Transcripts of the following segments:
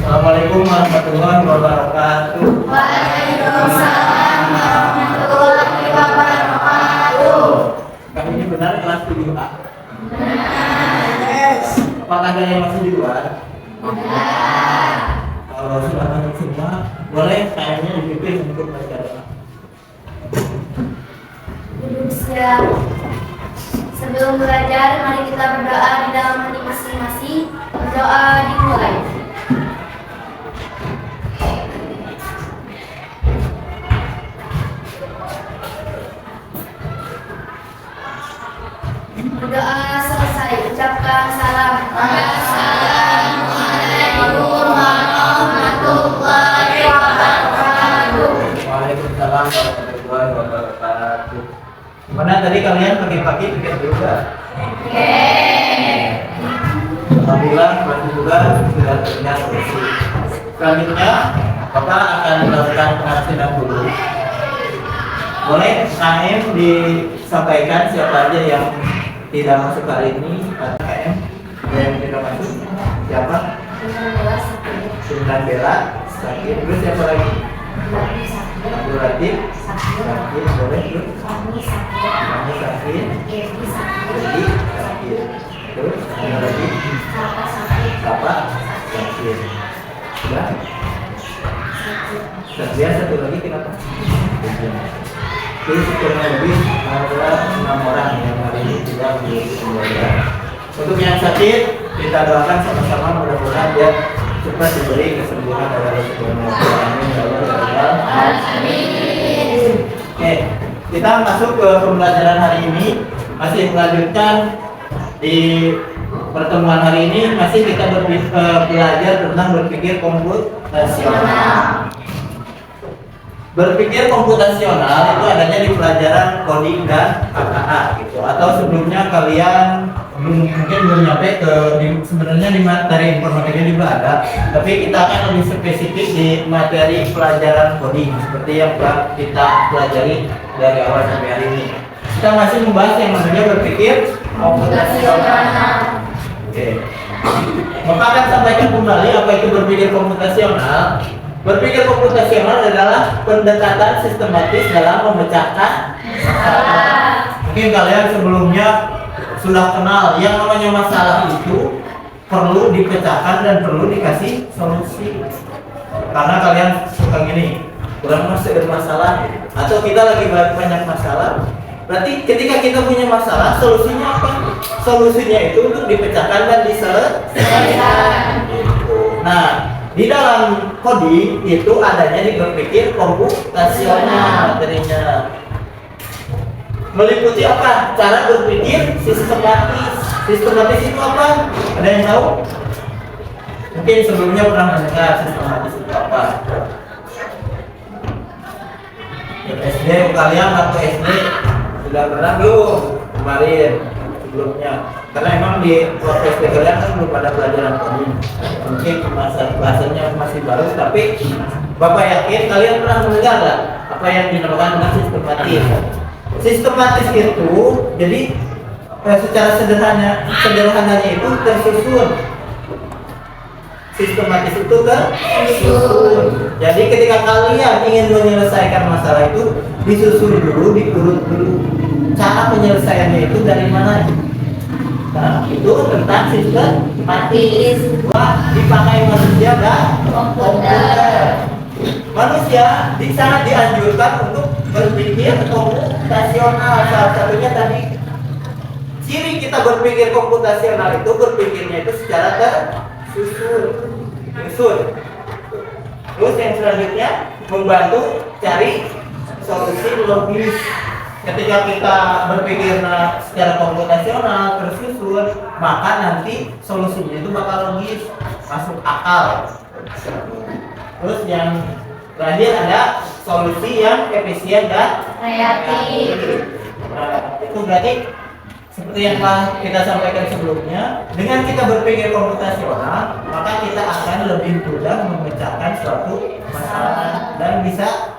Assalamualaikum warahmatullahi wabarakatuh. Waalaikumsalam warahmatullahi wabarakatuh. Kami ini benar kelas 7A? Yes. Apakah ada yang masih di luar? Benar. Kalau sudah masuk semua, boleh kayaknya dipimpin untuk baca doa. Duduk siap. Sebelum belajar, mari kita berdoa di dalam hati masing-masing. Berdoa dimulai. Berdoa selesai, ucapkan salam. Assalamualaikum warahmatullahi wabarakatuh. Waalaikumsalam warahmatullahi wabarakatuh. Mana tadi kalian pagi-pagi pikir juga? Alhamdulillah, masih juga sudah terlihat solusi. Selanjutnya, Bapak akan melakukan penghasilan dulu. Boleh KM disampaikan siapa aja yang tidak masuk hari ini atau KM yang tidak masuk? Siapa? Sunan Bella sakit. Terus siapa lagi? Abdul Latif sakit. Boleh terus? Kami sakit. Jadi sakit. Terus ada lagi? Siapa? Sakit. Sudah? Satria satu lagi kenapa? Terus kurang lebih ada 6 orang yang hari ini tidak menjadi pembelajaran. Untuk yang sakit, kita doakan sama-sama mudah-mudahan dia cepat diberi kesembuhan oleh Allah Subhanahu wa Ta'ala. Amin. Oke, kita masuk ke pembelajaran hari ini. Masih melanjutkan di pertemuan hari ini masih kita belajar tentang berpikir komputasional. Berpikir komputasional itu adanya di pelajaran coding dan KKA gitu. Atau sebelumnya kalian mungkin belum nyampe ke sebenarnya di materi informatika juga ada, tapi kita akan lebih spesifik di materi pelajaran coding seperti yang telah kita pelajari dari awal sampai hari ini. Kita masih membahas yang namanya berpikir komputasional. Oke. Bapak akan sampaikan kembali apa itu berpikir komputasional. Berpikir komputasional adalah pendekatan sistematis dalam memecahkan masalah. Mungkin kalian sebelumnya sudah kenal yang namanya masalah itu perlu dipecahkan dan perlu dikasih solusi. Karena kalian suka gini, kurang masuk masalah atau kita lagi banyak masalah. Berarti ketika kita punya masalah, solusinya apa? Solusinya itu untuk dipecahkan dan diselesaikan. Nah, di dalam coding itu adanya di berpikir komputasional materinya. Meliputi apa? Cara berpikir sistematis. Sistematis itu apa? Ada yang tahu? Mungkin sebelumnya pernah mendengar sistematis itu apa? SD kalian waktu SD sudah pernah belum kemarin sebelumnya? Karena emang di waktu SD kalian kan belum ada pelajaran coding. Mungkin masa bahasanya masih baru, tapi Bapak yakin kalian pernah mendengar nggak apa yang dinamakan dengan sistematis? Sistematis itu jadi secara sederhananya itu tersusun. Sistematis itu tersusun. Jadi ketika kalian ingin menyelesaikan masalah itu disusun dulu, diurut dulu. Cara penyelesaiannya itu dari mana? Nah, itu tentang sistematis. Wah, dipakai manusia dan komputer. Manusia sangat dianjurkan untuk berpikir komputasional. Salah satunya tadi ciri kita berpikir komputasional itu berpikirnya itu secara tersusun. Terus yang selanjutnya membantu cari solusi logis. Ketika kita berpikir secara komputasional tersusun, maka nanti solusinya itu bakal logis, masuk akal. Terus yang terakhir ada solusi yang efisien dan kreatif. Nah, itu berarti seperti yang telah kita sampaikan sebelumnya, dengan kita berpikir komputasional, maka kita akan lebih mudah memecahkan suatu masalah dan bisa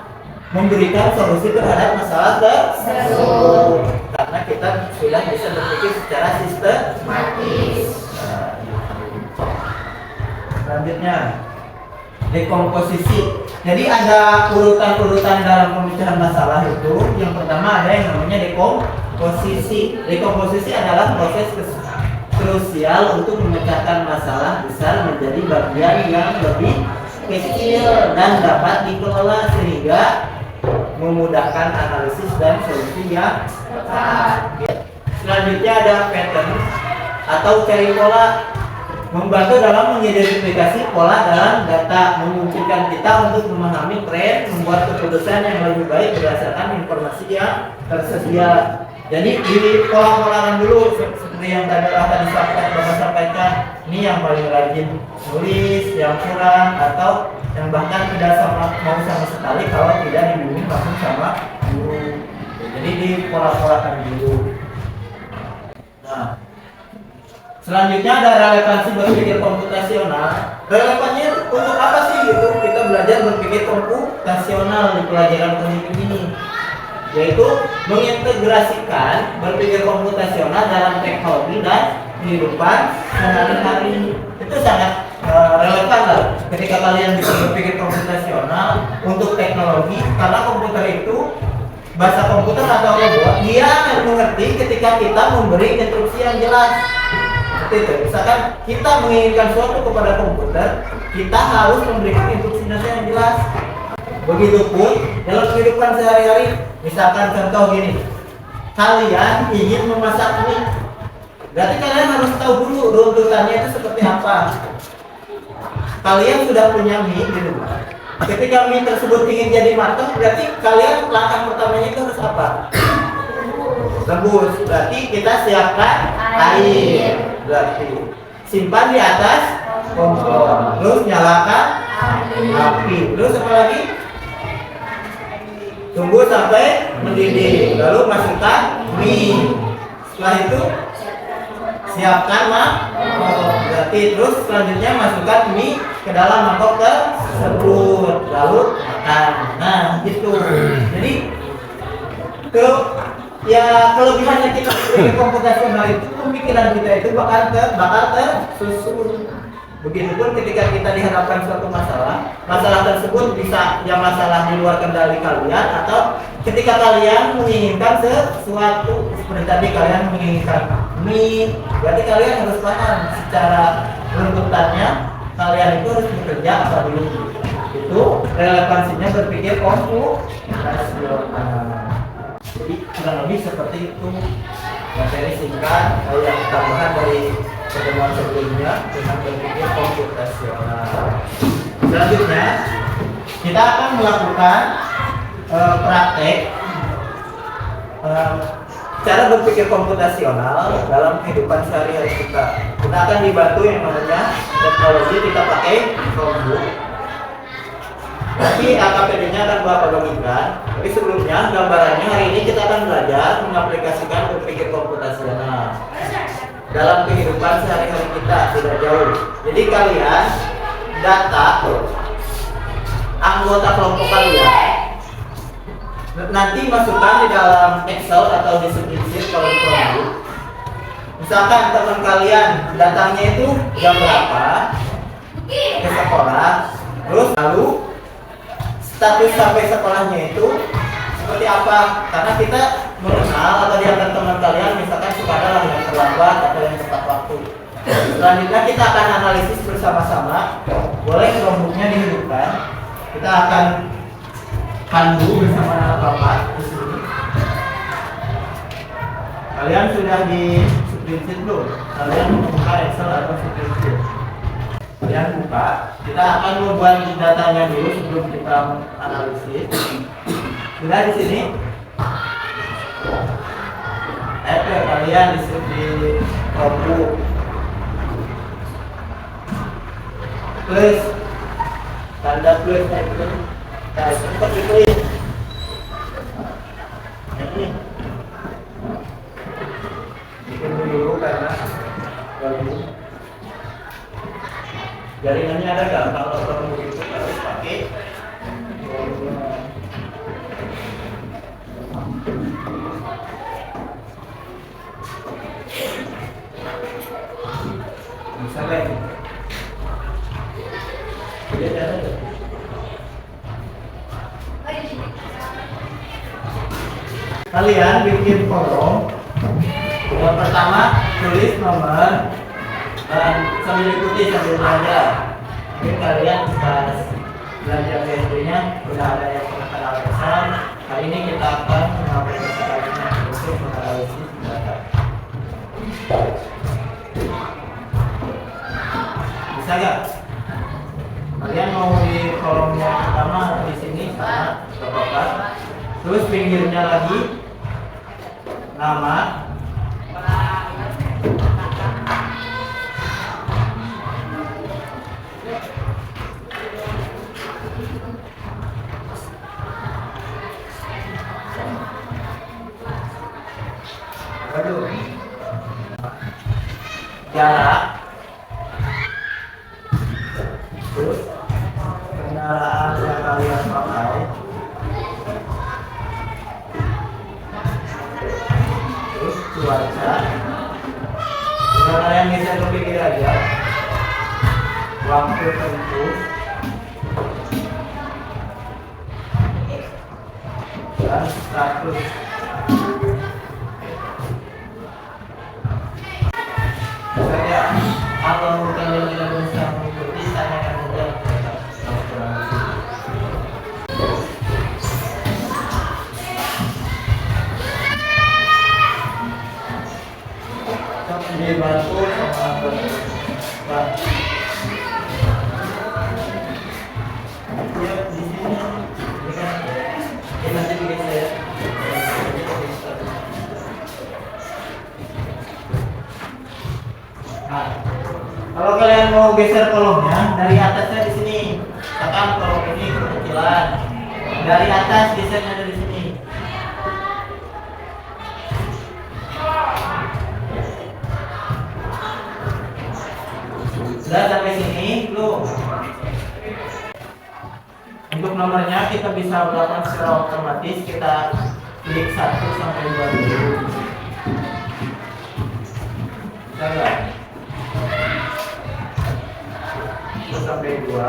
memberikan solusi terhadap masalah tersebut. Karena kita sudah bisa berpikir secara sistematis. Selanjutnya, dekomposisi. Jadi ada urutan-urutan dalam pemecahan masalah itu. Yang pertama ada yang namanya dekomposisi. Dekomposisi adalah proses krusial untuk memecahkan masalah besar menjadi bagian yang lebih kecil dan dapat dikelola sehingga memudahkan analisis dan solusi yang tepat. Selanjutnya ada pattern atau cari pola, membantu dalam mengidentifikasi pola dalam data, memungkinkan kita untuk memahami tren, membuat keputusan yang lebih baik berdasarkan informasi yang tersedia. Jadi di pola-polakan dulu seperti yang tadi Bapak sampaikan. Ini yang paling rajin nulis, yang kurang, atau yang bahkan tidak mau sama sekali kalau tidak dibimbing langsung sama guru. Jadi di pola-polakan dulu. Nah, selanjutnya ada relevansi berpikir komputasional. Relevannya untuk apa sih gitu? Kita belajar berpikir komputasional di pelajaran teknik ini, yaitu mengintegrasikan berpikir komputasional dalam teknologi dan kehidupan sehari-hari. Itu sangat relevan lah ketika kalian bisa berpikir komputasional untuk teknologi, karena komputer itu, bahasa komputer atau robot, dia mengerti ketika kita memberi instruksi yang jelas. Seperti itu. Misalkan kita menginginkan sesuatu kepada komputer, kita harus memberikan instruksi yang jelas. Begitupun dalam kehidupan sehari-hari. Misalkan contoh gini, kalian ingin memasak mie, berarti kalian harus tahu dulu runtutannya itu seperti apa. Kalian sudah punya mie di rumah. Ketika mie tersebut ingin jadi matang, berarti kalian langkah pertamanya itu harus apa? Rebus. Berarti kita siapkan air. Berarti simpan di atas kompor. Terus nyalakan api. Terus apa lagi? Tunggu sampai mendidih. Lalu masukkan mie. Setelah itu siapkan mangkok. Berarti terus selanjutnya masukkan mie ke dalam mangkok tersebut, lalu makan. Nah, gitu. Jadi kelebihannya kita berpikir komputasional itu, pemikiran kita itu bakal tersusun. Begitupun ketika kita dihadapkan suatu masalah tersebut bisa masalah di luar kendali kalian, atau ketika kalian menginginkan sesuatu seperti tadi kalian menginginkan mie, berarti kalian harus paham secara runtutannya kalian itu harus bekerja apa dulu. Itu relevansinya berpikir komputasional. Jadi kurang lebih seperti itu materi singkat yang tambahan dari pertemuan sebelumnya tentang berpikir komputasional. Selanjutnya kita akan melakukan praktek cara berpikir komputasional dalam kehidupan sehari-hari kita. Kita akan dibantu yang namanya teknologi, kita pakai Chromebook. Tapi AKPD-nya akan Bapak bagikan. Tapi sebelumnya gambarannya hari ini kita akan belajar mengaplikasikan berpikir komputasional dalam kehidupan sehari-hari kita tidak jauh. Jadi kalian data anggota kelompok kalian nanti masukkan di dalam Excel atau di spreadsheet kalau perlu. Misalkan teman kalian datangnya itu jam berapa ke sekolah, terus lalu status sampai sekolahnya itu seperti apa, karena kita mengenal atau diantar teman kalian misalkan suka ada yang terlambat atau yang tepat waktu. Selanjutnya kita akan analisis bersama-sama. Boleh Chromebooknya dihidupkan, kita akan pandu bersama Bapak di sini. Kalian sudah di spreadsheet belum? Kalian buka Excel atau spreadsheet? Kalian buka, kita akan membuat datanya dulu sebelum kita analisis. Sudah di sini. Kalian di Chromebook. Plus tanda plus itu. Nah, seperti itu. Ini. Bikin dulu karena baru. Jaringannya ada nggak? Kalau Chromebook itu harus pakai misalnya dia ada kalian bikin kolom. Yang pertama tulis nomor dan sambil ikuti sambil belajar. Mungkin kalian pas belajar SD-nya udah ada yang mengenal besar. Kali ini kita akan mengapresiasinya untuk menganalisis data. Bisa gak? Kalian mau di kolom yang pertama di sini sama Bapak. Terus pinggirnya lagi nama. Aduh. Jarak. Terus kendaraan yang kalian pakai. Terus cuaca. Udah kalian bisa berpikir aja. Waktu tempuh. Dan status. Saya kalau kalian tidak bisa mengikuti, tanyakan saja kepada orang. Coba dibantu sama Pak. Ya, di sini. Ini kan. Ini nanti bikin saya. Nah, kalau kalian mau geser kolomnya dari atasnya di sini, tekan kolom ini kecilan. Dari atas gesernya dari sini. Sudah sampai sini, lu. Untuk nomornya kita bisa melakukan secara otomatis. Kita klik 1 sampai 2 dulu. Bisa nggak? 1 sampai 2.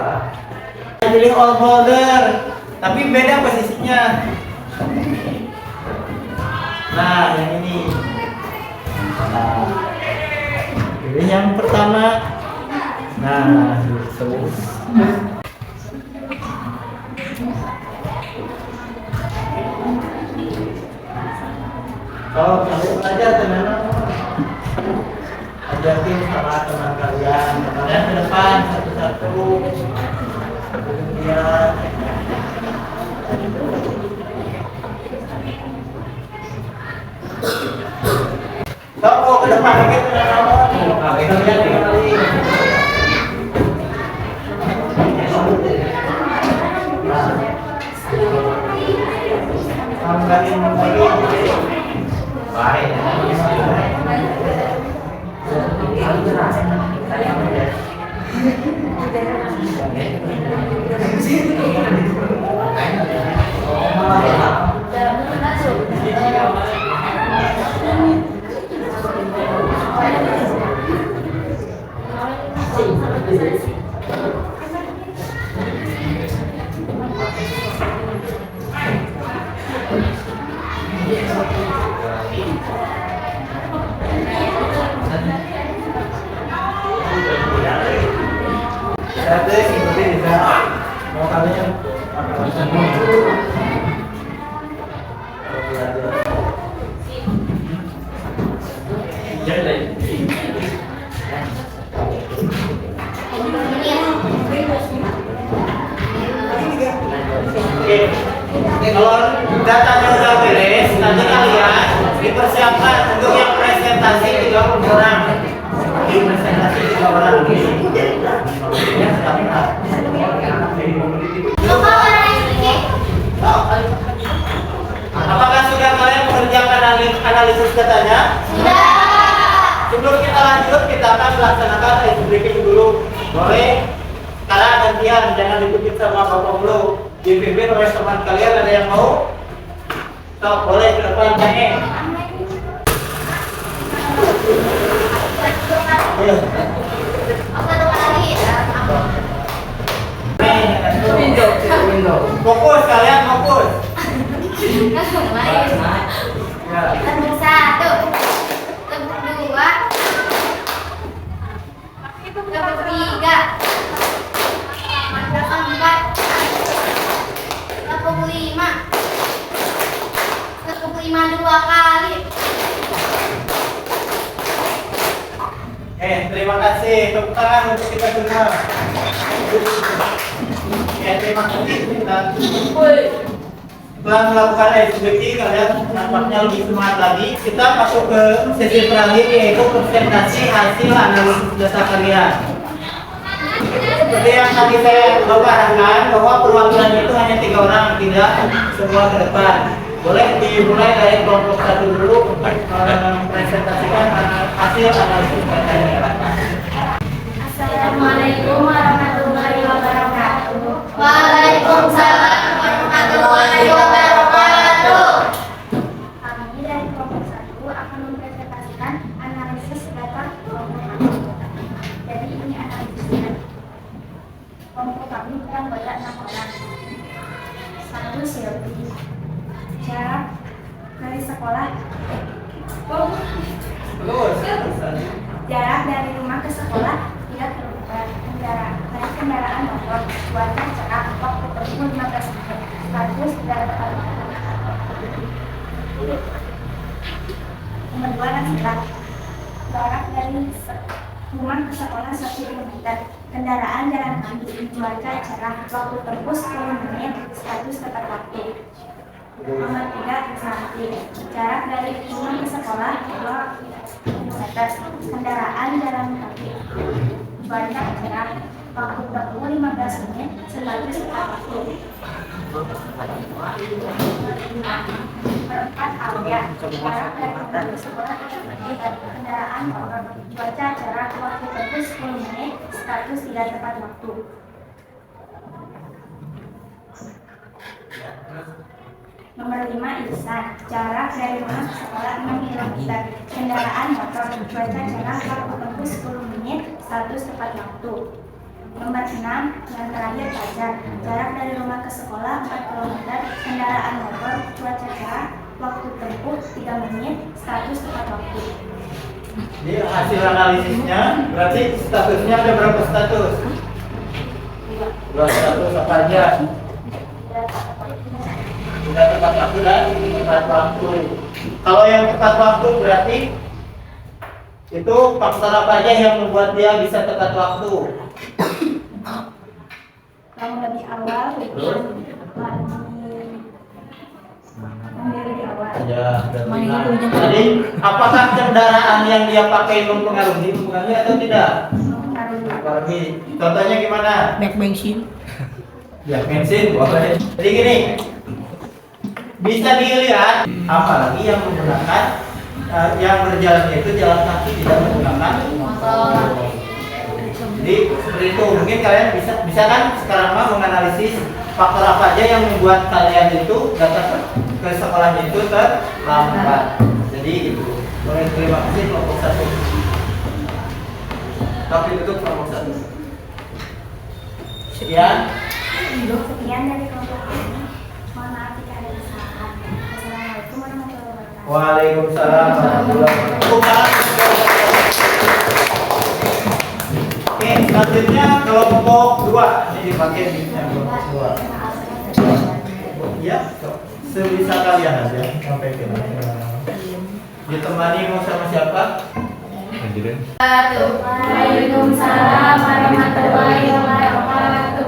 Pilih all folder, tapi beda posisinya. Nah, yang ini. Nah, pilih yang pertama. Nah, gitu. Kalau kalian belajar teman-teman, ajakin sama teman kalian. Kalian ke depan satu-satu. Kemudian mau ke depan lagi teman-teman. Kalian kembali. Baik. Jadi ikuti bisa. Mau kalian bisa kalau datanya udah beres, nanti kalian dipersiapkan untuk yang presentasi 30 orang. Di presentasi 3 orang ini. Apakah sudah kalian mengerjakan analisis datanya? Sudah. Sebelum kita lanjut, kita akan melaksanakan ice breaking dulu. Boleh? Sekarang gantian, jangan diikuti sama Bapak dulu. Dipimpin oleh teman kalian, ada yang mau? Stop, boleh ke depan, tanya. Fokus, kalian fokus. Tepuk 1, tepuk 2, tepuk 3, tepuk 4, tepuk 5, tepuk 5 2 kali. Terima kasih. Tepuk tangan untuk kita semua. Terima kasih. Setelah melakukan SBT, kalian nampaknya lebih semangat lagi. Kita masuk ke sesi terakhir, yaitu presentasi hasil analisis data kalian. Seperti yang tadi saya arahkan, bahwa perwakilannya itu hanya 3 orang, tidak semua ke depan. Boleh dimulai dari kelompok 1 dulu untuk mempresentasikan hasil analisis datanya. Assalamualaikum warahmatullahi wabarakatuh. Waalaikumsalam warahmatullahi wabarakatuh. Kami dari kelompok 1 akan mempresentasikan analisis data kelompok kami. Jadi ini analisisnya. Kelompok kami beranggota 6 orang. 1 Silvi. Jarak dari sekolah. Jarak dari rumah ke sekolah tidak terlupa. Naik kendaraan motor, cuaca cerah, waktu tempuh 15 menit. Status tidak tepat waktu. Nomor 2 Nasila. Jarak dari rumah ke sekolah 1 km. Kendaraan jalan kaki, cuaca cerah, waktu tempuh 10 menit. Status tepat waktu. Nomor 3 Santi. Jarak dari rumah ke sekolah 2 km. Kendaraan jalan kaki, cuaca cerah, waktu tempuh 15 menit. Status tepat waktu. Nomor 4 Alia. Jarak dari rumah ke sekolah 1 menit. Kendaraan motor, cuaca cerah, waktu tempuh 10 menit. Status tidak tepat waktu. Nomor 5 Ihsan. Jarak dari rumah ke sekolah 6 km. Kendaraan motor, cuaca cerah, waktu tempuh 10 menit. Status tepat waktu. Nomor 6 yang terakhir Fajar. Jarak dari rumah ke sekolah 4 km. Kendaraan motor, cuaca cerah, waktu tempuh 3 menit. Status tepat waktu. Jadi hasil analisisnya, berarti statusnya ada berapa status? 2 status apa aja? Sudah tepat waktu dan tepat waktu. Kalau yang tepat waktu berarti itu faktor apa aja yang membuat dia bisa tepat waktu? Kamu lebih awal, lebih awal. Ya, jadi apakah kendaraan yang dia pakai mempengaruhi atau tidak? Mempengaruhi. Contohnya gimana? Naik bensin. Ya, bensin boleh. Jadi gini, bisa dilihat apalagi yang menggunakan yang berjalan itu jalan kaki, tidak menggunakan motor. Jadi seperti itu. Mungkin kalian bisa kan sekarang mah menganalisis faktor apa aja yang membuat kalian itu datang ke sekolahnya itu terlambat. Jadi itu. Boleh, terima kasih kelompok 1. Tapi tutup kelompok 1. Sekian. Sekian dari kelompok ini. Mohon maaf jika ada kesalahan. Assalamualaikum warahmatullahi wabarakatuh. Waalaikumsalam warahmatullahi wabarakatuh. Oke, selanjutnya kelompok 2. Ini dipakai di kelompok 2. Ya, sebisa kalian aja sampai ke ditemani mau sama siapa? Waalaikumsalam warahmatullahi wabarakatuh.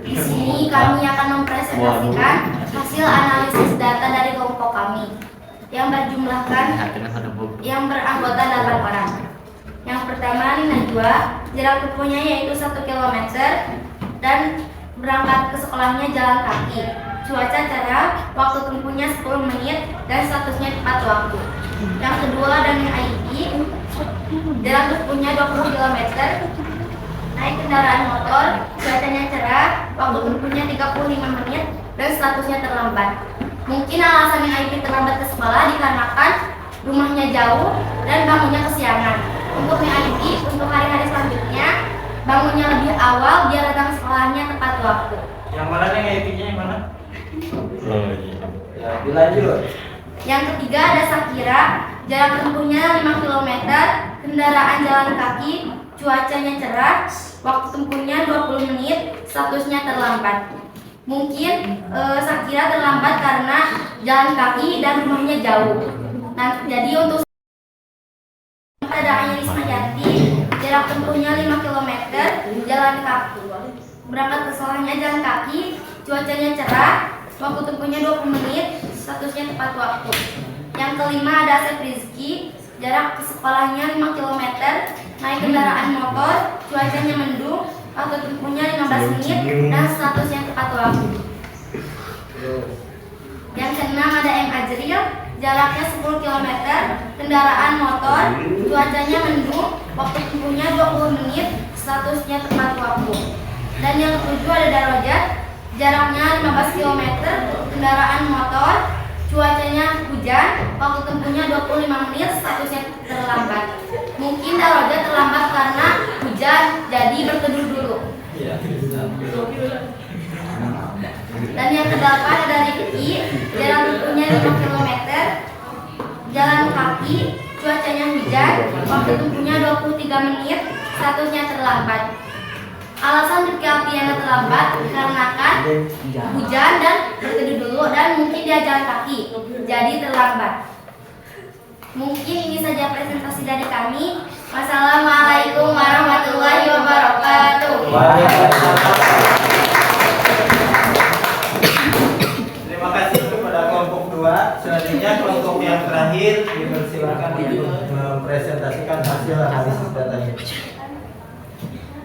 Di sini kami akan mempresentasikan hasil analisis data dari kelompok kami yang beranggota 8 orang. Yang pertama Nina 2, jarak tempuhnya yaitu 1 km dan berangkat ke sekolahnya jalan kaki. Cuaca cerah, waktu tempuhnya 10 menit dan statusnya tepat waktu. Yang kedua Dani Aidi, jarak tempuhnya 20 km, naik kendaraan motor, cuacanya cerah, waktu tempuhnya 35 menit dan statusnya terlambat. Mungkin alasan yang Aidi terlambat ke sekolah dikarenakan rumahnya jauh dan bangunnya kesiangan. Untuk Aidi, untuk hari-hari selanjutnya bangunnya lebih awal biar datang sekolahnya tepat waktu. Yang mana nih Aidinya yang mana? Ya, dilanjut. Yang ketiga ada Shakira, jarak tempuhnya 5 km, kendaraan jalan kaki, cuacanya cerah, waktu tempuhnya 20 menit, statusnya terlambat. Mungkin Shakira terlambat karena jalan kaki dan rumahnya jauh. Nah, jadi untuk ada Ayri Ismayanti, jarak tempuhnya 5 km, jalan kaki, berangkat ke sekolahnya jalan kaki, cuacanya cerah, waktu tempuhnya 20 menit, statusnya tepat waktu. Yang kelima ada Asep Rizky, jarak ke sekolahnya 5 km, naik kendaraan motor, cuacanya mendung, waktu tempuhnya 15 menit, dan statusnya tepat waktu. Yang keenam ada M. Ajril, jaraknya 10 km, kendaraan motor, cuacanya mendung, waktu tempuhnya 20 menit, statusnya tepat waktu. Dan yang ketujuh ada Darojat, jaraknya 15 km, kendaraan motor, cuacanya hujan, waktu tempuhnya 25 menit, statusnya terlambat. Mungkin Darojat terlambat karena hujan, jadi berteduh dulu. Dan yang kedelapan ada Rifki, jarak tempuhnya 5 km, jalan kaki, cuacanya hujan, waktu tempuhnya 23 menit, statusnya terlambat. Alasan Rifki Apriana terlambat karena kan hujan dan berteduh dulu dan mungkin dia jalan kaki, jadi terlambat. Mungkin ini saja presentasi dari kami. Wassalamualaikum warahmatullahi wabarakatuh. Terima kasih kepada kelompok 2. Selanjutnya kelompok yang terakhir dipersilakan untuk mempresentasikan hasil analisis datanya.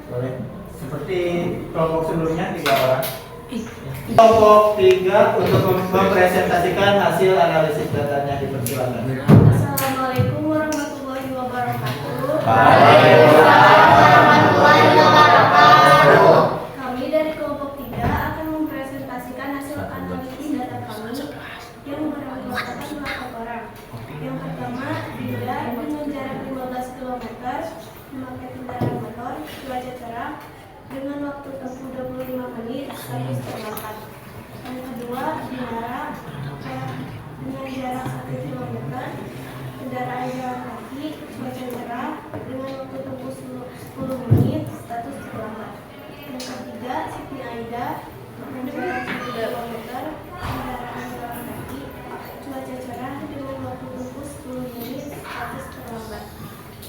Boleh. Seperti kelompok sebelumnya 3 orang. Kelompok 3 untuk mempresentasikan hasil analisis datanya dipersilakan. Assalamualaikum warahmatullahi wabarakatuh. Waalaikumsalam warahmatullahi wabarakatuh. Kami dari kelompok 3 akan mempresentasikan hasil analisis data kami yang beranggotakan 8 orang. Yang pertama, Dinda dengan jarak 15 km, memakai kendaraan motor, cuaca cerah, dengan waktu tempuh 25 menit, status terlambat. Yang kedua, Dinara dengan jarak 1 km, kendaraan jalan kaki, cuaca cerah, dengan waktu tempuh 10 menit, status terlambat. Yang ketiga, Siti Aida dengan jarak 1 km, kendaraan jalan kaki, cuaca cerah, dengan waktu tempuh 10 menit, status terlambat.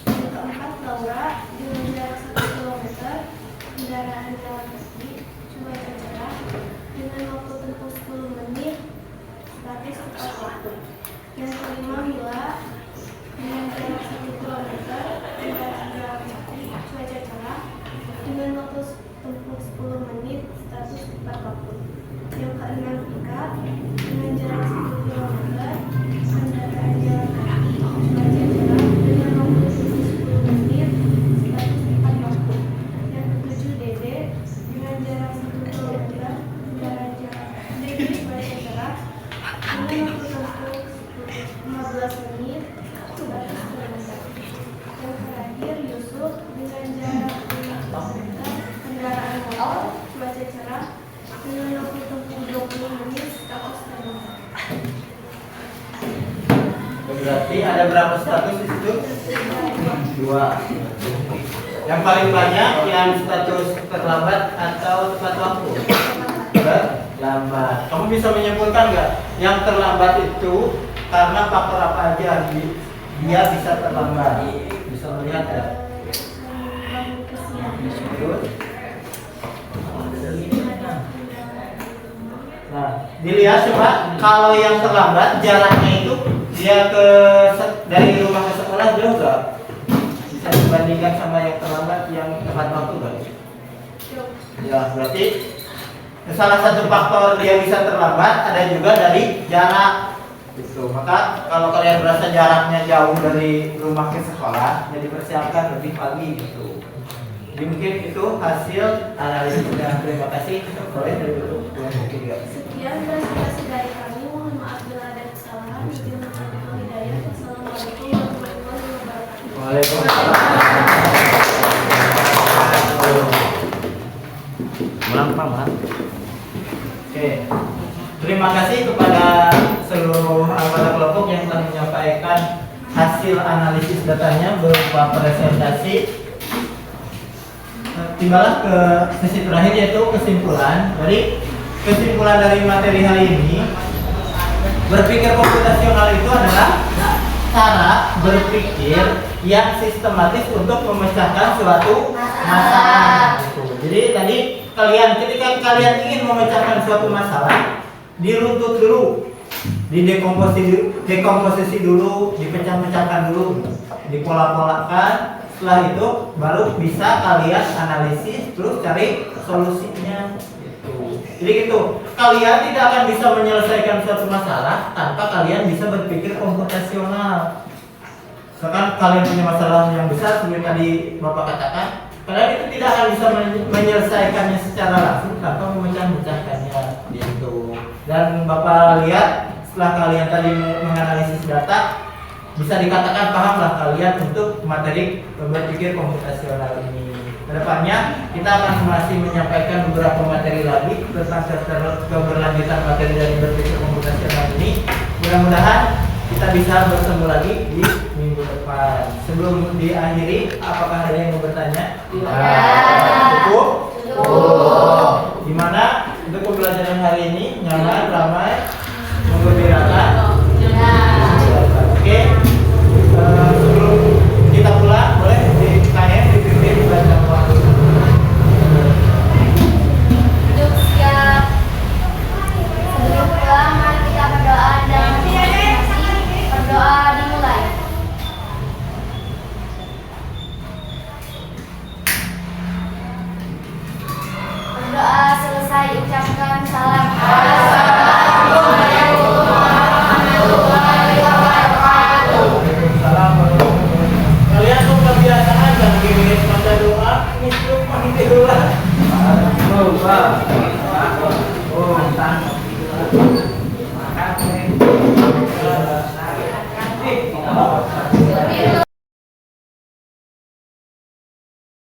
Yang keempat, Laura dengan jarak 1 km, kendaraan jalan kaki, cuaca cerah, dengan waktu tempuh 10 menit, status tepat waktu. Yang kelima, Mila dengan jarak 1 km, kendaraan jalan kaki, cuaca cerah, dengan waktu tempuh 10 menit, status tepat waktu. Yang keenam, Ika dengan jarak 1 km, kendaraan jalan kaki, cuaca cerah, dengan waktu tempuh 10 menit, status tepat waktu. Yang ketujuh, Dede dengan jarak 1 km, kendaraan jalan kaki, cuaca cerah, dengan waktu tempuh 15 menit, status terlambat. Yang terakhir, Yusuf dengan jarak 5 km, kendaraan motor, cuaca cerah, dengan waktu tempuh 20 menit, status terlambat. Berarti ada berapa status di situ? 2. Yang paling banyak yang status terlambat atau tepat waktu? Terlambat. Kamu bisa menyimpulkan nggak? Yang terlambat itu karena faktor apa aja dia bisa terlambat? Bisa melihat ya? Nah, dilihat coba kalau yang terlambat jaraknya itu dia dari rumah ke sekolah jauh nggak? Bisa dibandingkan sama yang terlambat yang tepat waktu nggak? Ya, berarti salah satu faktor dia bisa terlambat ada juga dari jarak. Gitu. Maka kalau kalian merasa jaraknya jauh dari rumah ke sekolah, jadi persiapkan lebih pagi gitu. Jadi mungkin itu hasil analisisnya. Terima kasih. Boleh dulu. Sekian presentasi dari kami. Mohon maaf bila ada kesalahan. Wassalamualaikum warahmatullahi wabarakatuh. Waalaikumsalam. Ulang Pak. Oke. Terima kasih kepada seluruh anggota kelompok yang telah menyampaikan hasil analisis datanya berupa presentasi. Tibalah ke sesi terakhir yaitu kesimpulan. Jadi kesimpulan dari materi hari ini, berpikir komputasional itu adalah cara berpikir yang sistematis untuk memecahkan suatu masalah. Jadi tadi ketika kalian ingin memecahkan suatu masalah, diruntut dulu, dekomposisi dulu, dipecah-pecahkan dulu, dipola-polakan. Setelah itu baru bisa kalian analisis terus cari solusinya gitu. Jadi gitu, kalian tidak akan bisa menyelesaikan suatu masalah tanpa kalian bisa berpikir komputasional. Misalkan kalian punya masalah yang besar seperti tadi Bapak katakan, kalian itu tidak akan bisa menyelesaikannya secara langsung tanpa memecah-mecahkannya gitu. Dan Bapak lihat setelah kalian tadi menganalisis data, bisa dikatakan pahamlah kalian untuk materi berpikir komputasional ini. Kedepannya kita akan masih menyampaikan beberapa materi lagi tentang keberlanjutan materi dari berpikir komputasional ini. Mudah-mudahan kita bisa bertemu lagi di minggu depan. Sebelum diakhiri, apakah ada yang mau bertanya? Cukup? Cukup. Gimana untuk pembelajaran hari ini? Nyaman, ramai, menggembirakan? Oke. Sebelum kita pulang, boleh ditanya, dipimpin baca waktu. Duduk siap. Sebelum pulang, mari kita berdoa dan masing-masing berdoa dimulai. Berdoa selesai, ucapkan salam. Assalamualaikum warahmatullahi wabarakatuh. Kalian tuh kebiasaan jangan gini baca doa, itu mandi doa.